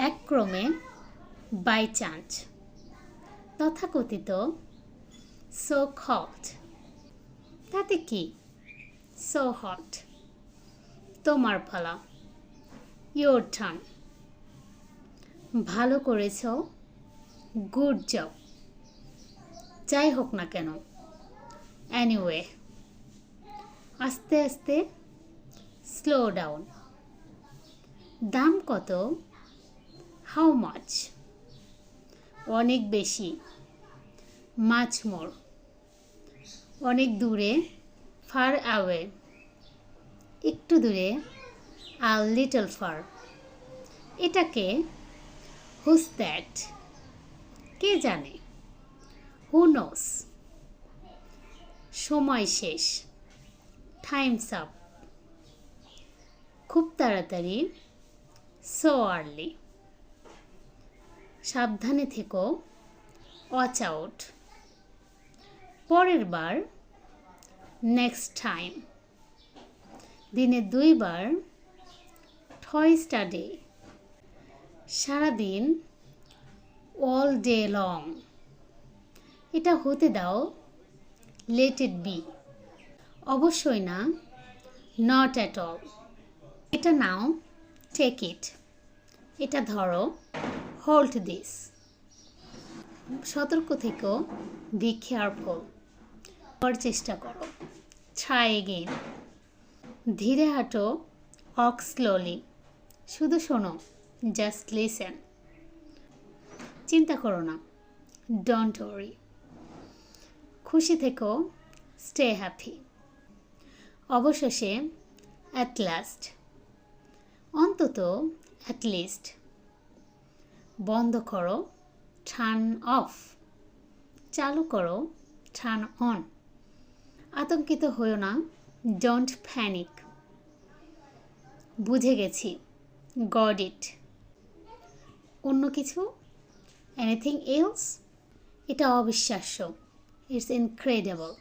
একক্রমে by chance, তথাকথিত so called, তাতে কি সো হট, তোমার পালা, ইয়োর টার্ন, ভালো করেছ, গুড জব, যাই হোক না কেন, এনিওয়ে, আস্তে আস্তে, স্লো ডাউন, দাম কত, হাউ মাচ, অনেক বেশি, মাচ মোর, অনেক দূরে, ফার অ্যাওয়ে, একটু দূরে, আ লিটল ফার, এটাকে, হুজ দ্যাট, কে জানে, হু নোস, সময় শেষ, টাইমস আপ, খুব তাড়াতাড়ি, সো আর্লি, সাবধানে থেকো, ওয়াচ আউট, পরের বার, নেক্সট টাইম, দিনে 2 বার, টয়েস আ ডে, সারাদিন, অল ডে লং, এটা হতে দাও, লেট ইট বি, অবশ্যই না, নট অ্যাট অল, এটা নাও, টেক ইট, এটা ধরো, হোল্ড দিস, সতর্ক থেকো, বি কেয়ারফুল, করার চেষ্টা করো, ট্রাই এগেইন, ধীরে হাঁটো, ওয়াক স্লোলি, শুধু শোনো, জাস্ট লিসেন, চিন্তা করো না, ডোন্ট ওয়ারি, খুশি থেকো, স্টে হ্যাপি, অবশেষে, অ্যাট লাস্ট, অন্তত, অ্যাট লিস্ট, বন্ধ করো, টার্ন অফ, চালু করো, টার্ন অন, আতঙ্কিত হয়ো না, ডোন্ট প্যানিক, বুঝে গেছি, গট ইট, অন্য কিছু, এনিথিং এলস, এটা অবিশ্বাস্য, ইটস ইনক্রেডিবল।